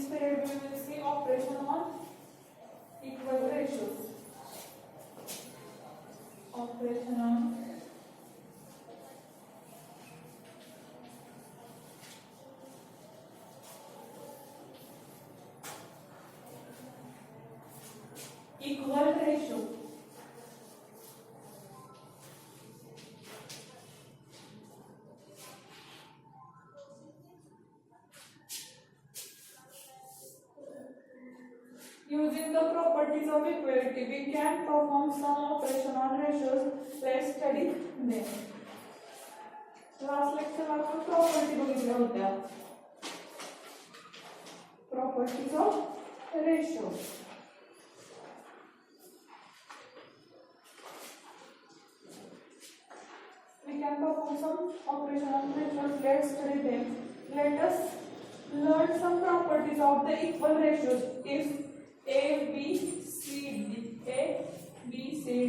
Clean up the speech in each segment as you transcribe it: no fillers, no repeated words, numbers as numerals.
this period we will see operation on equal ratios. Operation on equal ratio. Using the properties of equality, we can perform some operation on ratios. Let's study them. Last lecture आपण property बघितल्या होत्या. Properties of ratio. We can perform some operation on ratios. Let's study them. Let us learn some properties of the equal ratios. If A, B, C,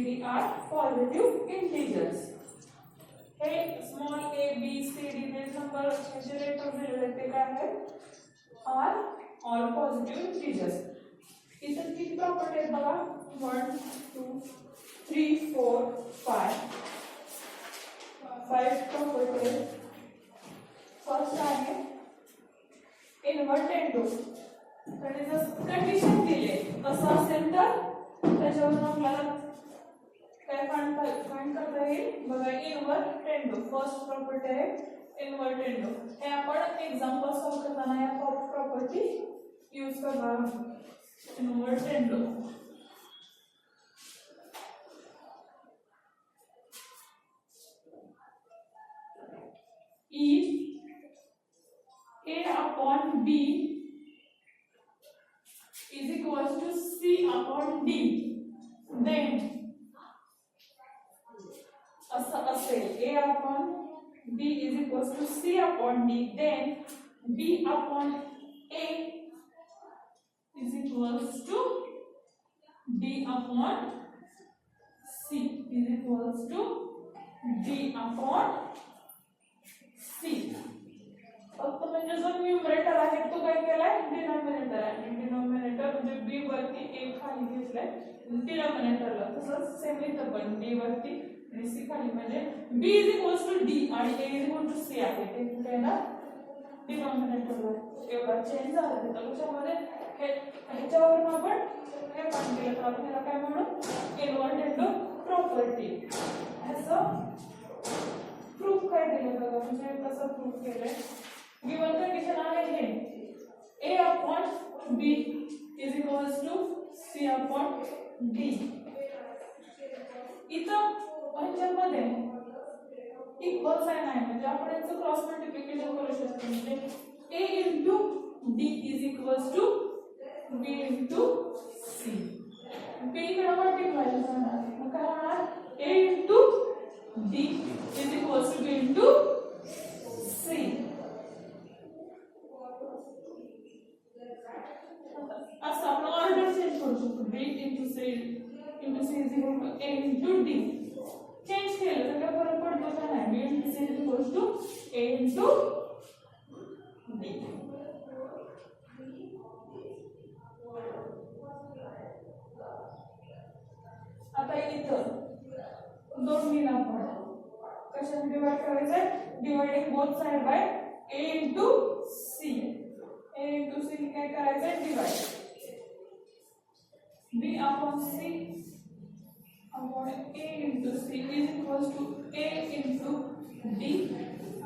D are positive integers. Small a, b, c, d ने number generator दिलेले ते काय आहेत are all positive integers. इतर किती property आहेत बघा 1 2 3 4 5 property आहेत. फर्स्ट आहे इन्व्हर्ट टेंडो. आणि जर कंडिशन दिले असं असेल तर त्याच्यावरून आपल्याला काय फाइंड करता येईल बघा. इन्व्हर्ट टेंडो फर्स्ट प्रॉपर्टी आहे इन्व्हर्ट टेंडो. हे आपण एक्झाम्पल सॉल्व करताना या प्रॉपर्टी यूज करणार आहोत. Invertendo if A upon B is equals to C upon D, then A upon B is equals to C upon D, then B upon A is equals to D upon C is equals to D upon C. फक्त म्हणजे जो numerator आहे तो काय केलाय denominator आहे. Denominator म्हणजे b वरती a खाली घेतलाय डिनॉमिनेटरला. तसंच सेम इथं पण b वरती आणि c खाली म्हणजे b is equals to d आणि a is equal to c आहे. ते कुठे ना डिनॉमिनेटरला एवढा चेंज झाला तिथं. कशामध्ये ह्याच्यावरून आपण हे पण केलं तर आपण ह्याला काय म्हणू इन्व्हर्ट टेंडो प्रॉपर्टी. ह्याचं प्रूफ काय दिलं बघा. म्हणजे कसं प्रूफ केलंय. गिवन कंडिशन आहे हे a upon b is equals to c upon d. इथं ह्याच्यामध्ये इक्वल साइन आहे म्हणजे आपण याचं क्रॉस मल्टिप्लिकेशन करू शकतो. म्हणजे a into d is equals to b into c. b कडे मल्टिप्लाय करणार मग काय होणार a into d is equals to b into c. असं आपण ऑर्डर चेंज करू शकतो. b into c is equal to a into d. Change केलं तर काय फरक पडतो का नाही. b into c is equal to a into d. आता इथं दोन्हीला आपण कशाने डिवाइड करायचंय. Dividing both side by a into c. a into c काय करायचंय divide. b upon c upon a into c is equals to a into d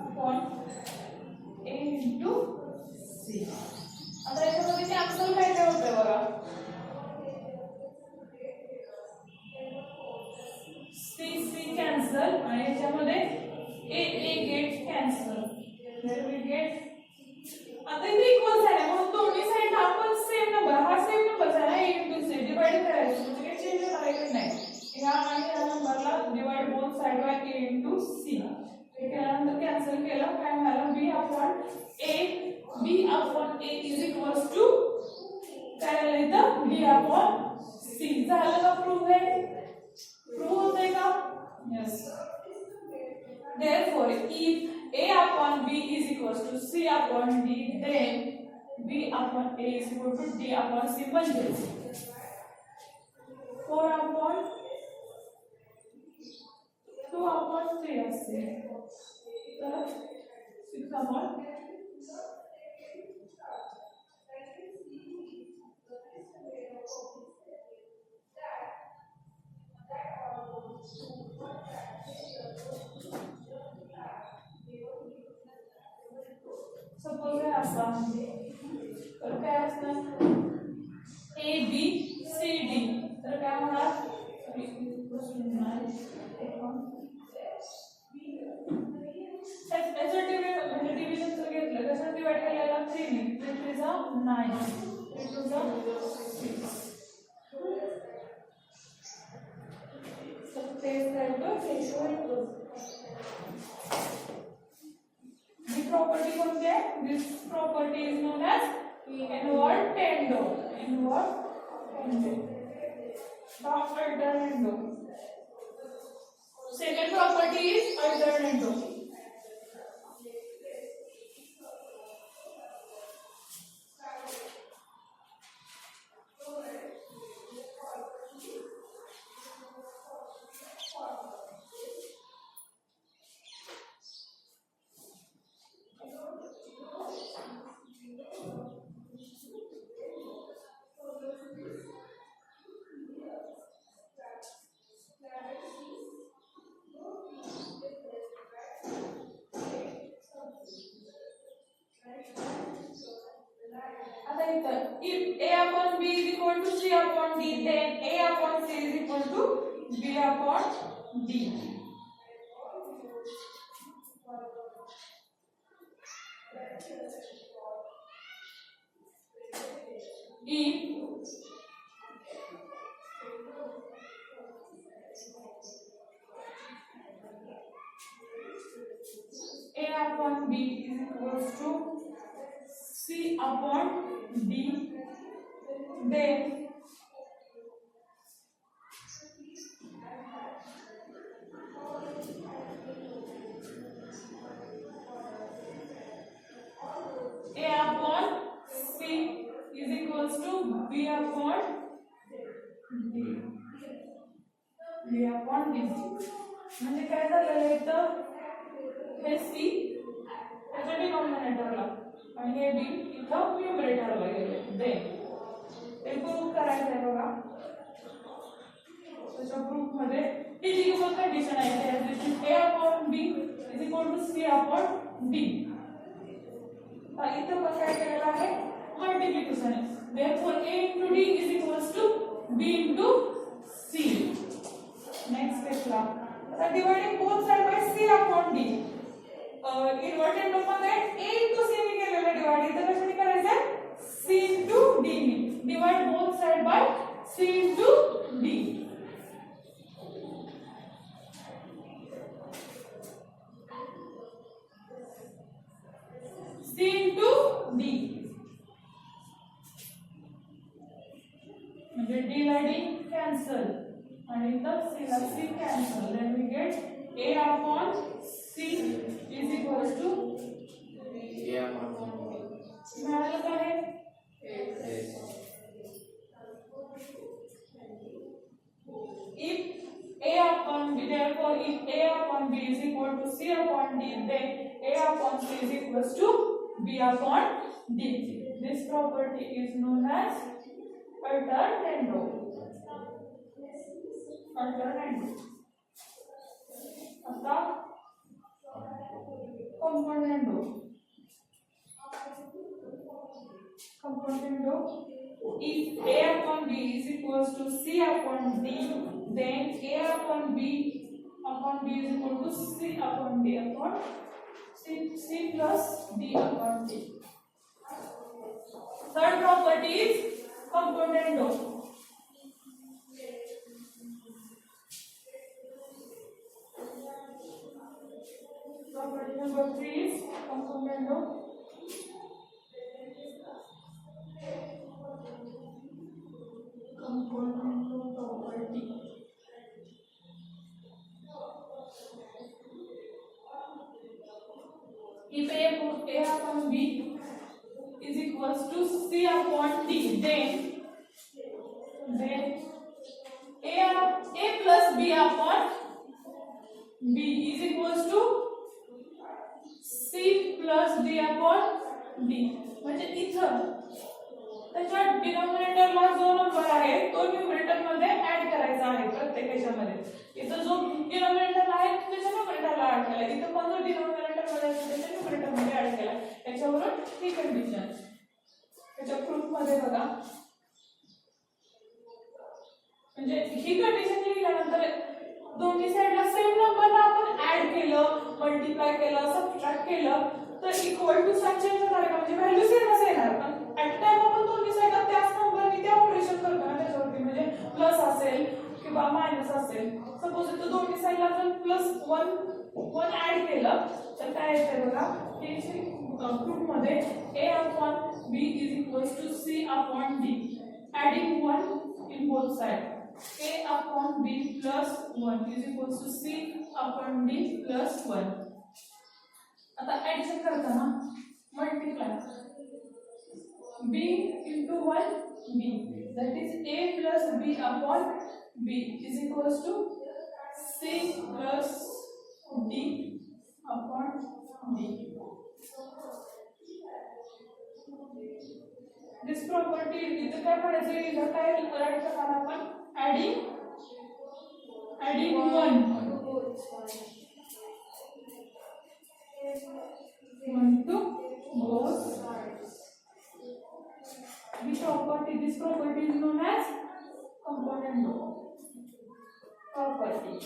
upon a into c. आता याच्यामध्ये cancel काय काय होतंय बघा. c कॅन्सल आणि याच्यामध्ये a get cancel. There we get. आता इथे इक्वल साइन आहे म्हणून दोन्ही साइड आपण सेम नंबर हा सेम नंबर आहे a into c डिवाइड करायचं म्हणजे काही चेंज करायचं नाही. ह्या आणि ह्या नंबरला divide both side by a into c. हे केल्यानंतर कॅन्सल केलं काय मिळालं b upon a is equals to काय लिहिलं b upon c. झालं का प्रूफ आहे. प्रूफ होतंय का. Yes. Therefore, if a upon b is equals to c upon d, then B upon A is equal to D upon C म्हणजेच 4 upon 2 upon 3 असेल तर 6 upon सपोज असा तर काय असणार ए बी सी डी तर काय होणार डिव्हिजन जर घेतलं कसं डिवाइड केलेला 3 ने 3 3 जा 9 3 2 जा 6 so this ratio equals the property कोणती आहे this property is known as inward tendo the alternando second property is alternando if A upon B is equal to C upon D, then A upon C is equal to B upon D. If A upon B is equals to C upon D, then A upon C is equals to B upon D. B upon D. म्हणजे काय झालं इथं हे C त्याच्या डिनॉमिनेटरला आणि हे B इथं न्यूमरेटरला गेले then ते prove करायचं आहे बघा त्याच्या प्रूफ मध्ये ही जी कंडिशन आहे ते A upon B is equal to C upon D इथं पण काय केलेलं आहे मल्टिप्लिकेशन आहे therefore A into D is equals to B into C next स्टेपला आता dividing both side by C upon D inverted मध्ये A into C ने केलेलं डिवाइड इथं कशाने करायचं C into D ने divide both side by C into D C into D म्हणजे dividing cancel आणि इथं C La C cancel then we get A upon C is equals to A upon मिळालं का हे if A upon B therefore if A upon B is equal to C upon D then A upon C is equals to B upon D this property is known as alternando आता componendo if A upon B is equals to C upon D then A upon B is equal to C upon D upon C plus D upon D third property is componendo property number 3 is componendo property if A upon B is equal equals to C upon D. Then A plus B upon B is equals to C plus D upon D. म्हणजे इथं त्याच्या डिनॉमिनेटरला जो number आहे तो numerator मध्ये add करायचा आहे प्रत्येक ह्याच्यामध्ये. इथं जो डिनॉमिनेटर आहे त्याच्या न्यूमरेटरला ऍड केला. इथं पण जो डिनॉमिनेटर मध्ये आहे त्याच्या न्यूमरेटर मध्ये ऍड केला. याच्यावरून ही कंडिशन त्याच्या प्रूफ मध्ये बघा. म्हणजे ही कंडिशन लिहिल्यानंतर दोन्ही साइडला सेम नंबरला आपण ऍड केलं, मल्टिप्लाय केलं, सबट्रॅक्ट केलं तर इक्वल टू साइन चेंज होणार आहे म्हणजे व्हॅल्यू सेमच येणार. पण ऍट टाइम आपण दोन्ही साइडला त्याच नंबरने ते ऑपरेशन करतो ना त्याच्यावरती. म्हणजे प्लस असेल किंवा मायनस असेल. सपोज इथं दोन्ही साइडला जर प्लस 1 ऍड केलं तर काय येते बघा. हे प्रूफ मध्ये A upon B is equals to C upon D. Adding 1 in both sides. A upon B plus 1 is equals to C upon D plus 1. आता ऍडिशन करताना multiply B into 1 B, that is A plus B upon B is equals to C plus D upon D. This property इथं काय करायचं इथं काय right करणार आपण adding 1 to both sides. This property is known as component law property.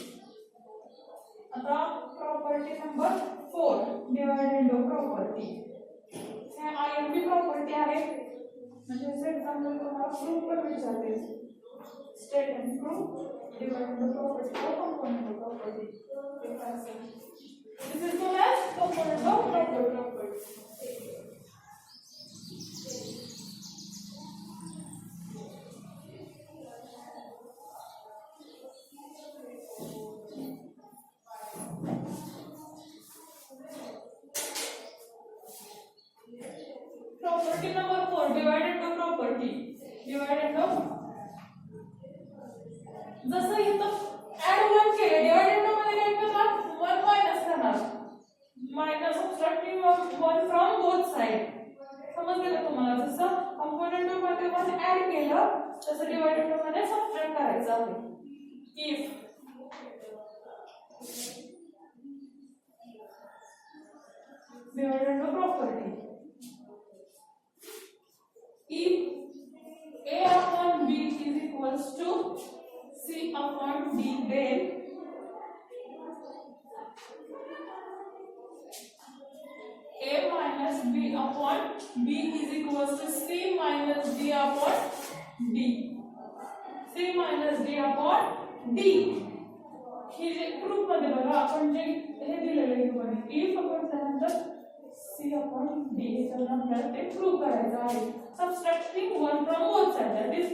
आता property number 4 dividend law property. हे IMP property आहे. म्हणजे जर एक्झाम्पल तुम्हाला प्रूफ पण विचारते. State and prove dividend law property or component law property. This is known as component law property. Property number 4 dividend law property. Dividend law जसं इथं add 1 केले divided मध्ये काय करणार 1 मायनस करणार. Minus subtracting 1 from both side. समजलं का तुम्हाला. जसं कंपोनेंट मध्ये 1 ऍड केलं तसं डिवाइडेड मध्ये सबट्रॅक्ट करायचं आहे. If divided property if A upon B is equals to C upon D, then A minus B upon B is equals to C minus D upon D. C minus D upon D. Hey J proof मध्ये बघा आपण जे हे दिलेलं आहे मध्ये if आपण त्यानंतर C upon D हे सगळं आपल्याला ते प्रूफ करायचं आहे. Subtracting 1 from both sides, that is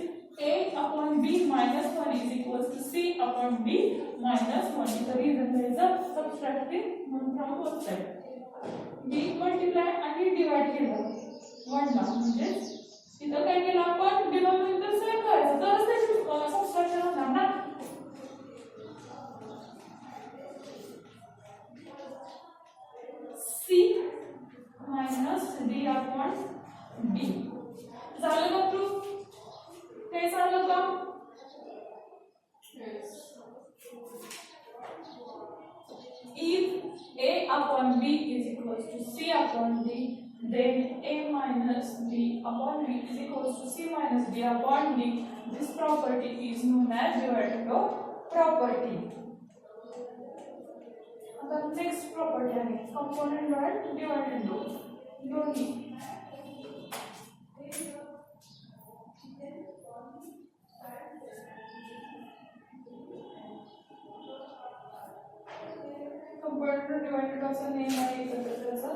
A upon B minus 1 is equals to C upon D minus 1. The reason there is a subtracting 1 from both sides. B multiply आणि divide केलं 1 ला म्हणजे इथं काय केलं आपण डिनॉमिनेटर सेम करायचं तरच त्याची सबट्रॅक्शन होणार ना. C minus D upon D. झालं का प्रूफ. काय झालं का if A upon B is equals to C upon D, then A minus D upon B is equals to C minus D upon D. This property is known as dividend law property. आता next property आहे component law and dividend law. दोन्ही component divided असं name आहे त्याचं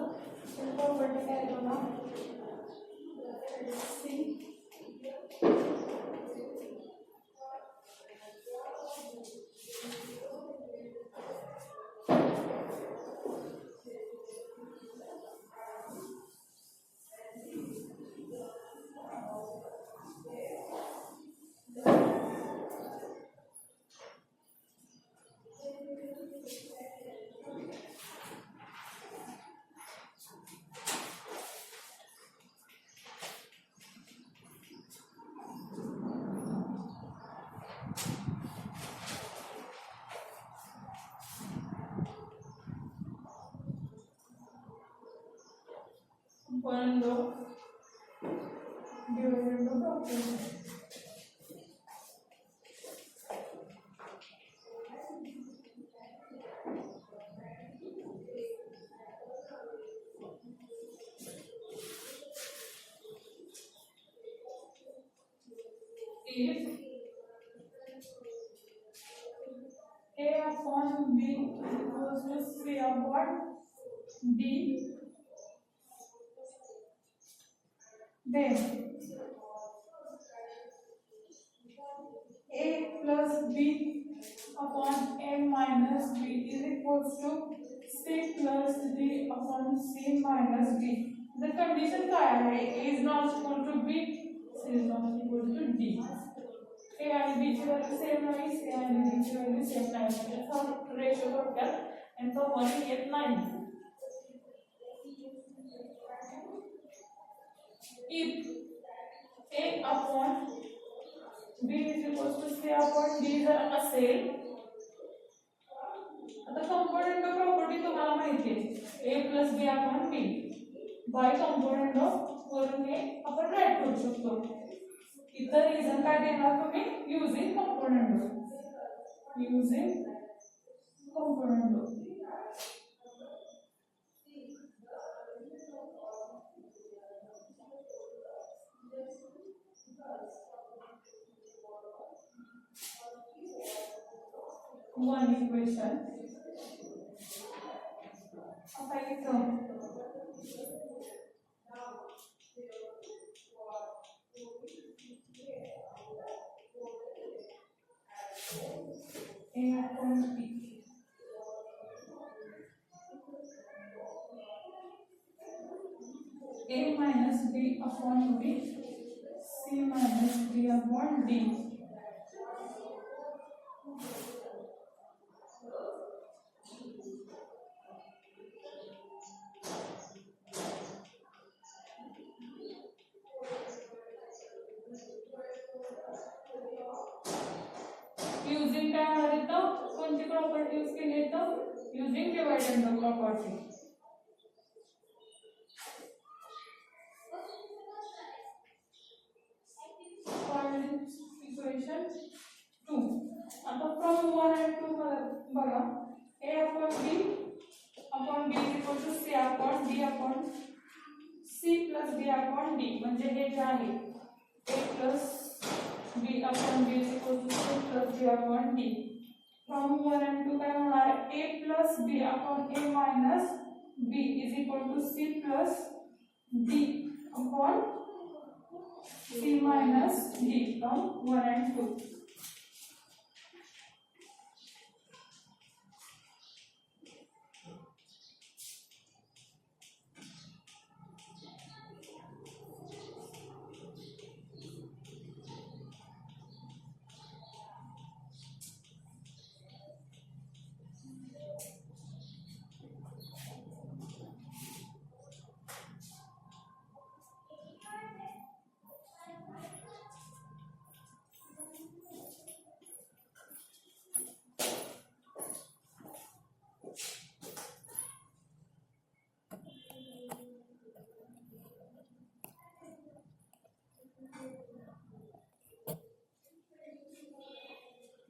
property काय आहे बघा. C componendo dividendo property. If A upon B equals to C upon D, then A plus B upon A minus B is equals to C plus D upon C minus D. The condition क्या है? A is not equal to B, C is not equal to D. A and B ची value same नाही, C and D ची value same नाही, म्हणजे ratio थोडक्यात यांचा 1 येत नाही. If A upon B is equals to C upon D जर असेल, आता कंपोनेंट ऑफ प्रॉपर्टी तुम्हाला माहिती आहे, A plus B upon B by component of वरून हे आपण राईट करू शकतो. इतर रिझन काय देणार तुम्ही? Using component of, using component of. one equation. आता इथं A upon B A minus B upon B, C minus D upon D. Using काय होणार इथं? कोणती प्रॉपर्टी यूज केली इथं? Using dividend property. Equation 2. आता from 1 and 2 बघा, A upon B is equal to C upon D upon C plus D upon D, म्हणजे हे जे आहे A plus B upon B is equal to C plus D upon D. From 1 and 2 काय होणार? A plus B upon A minus B is equal to C plus D upon C minus D from 1 and 2.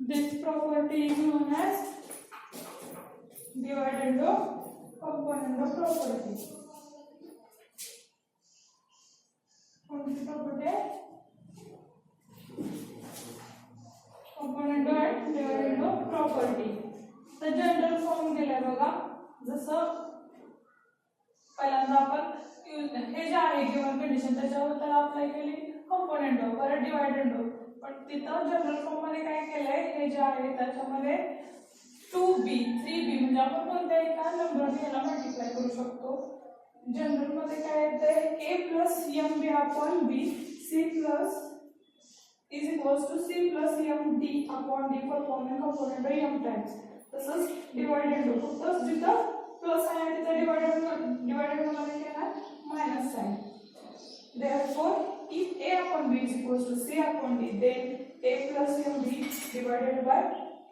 This property is known as dividend of component of property. कोणती property आहे? component and dividend of property. तर general form दिलाय बघा, जसं पहिल्यांदा आपण हे जे आहे given condition त्याच्यावर तर अप्लाय केली कंपोनेंट ऑफ, परत डिवाइडेंड ऑफ, पण तिथं जनरल फॉर्म मध्ये काय केलंय, हे जे आहे त्याच्यामध्ये 2b 3b म्हणजे आपण कोणत्याही एका नंबरने याला मल्टिप्लाय करू शकतो. जनरल मध्ये काय येते? a plus mb upon b c plus is equals to c plus md upon d performing component by m times. तसंच डिवाइडेंड ऑफ, फक्त जिथं प्लस आहे तिथं डिवाइडेंड मध्ये काय आहे? Minus sign. Therefore, if a upon b is equals to c upon d, then a plus mb divided by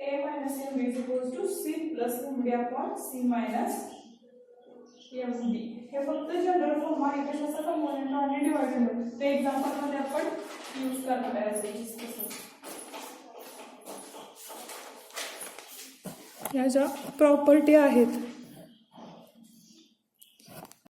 a minus mb is equals to c plus md upon c minus F D. हे फक्त general form आहे, कशाचा component आणि divided. ते example मध्ये आपण use करणार आहे तसं. या ज्या प्रॉपर्टी आहेत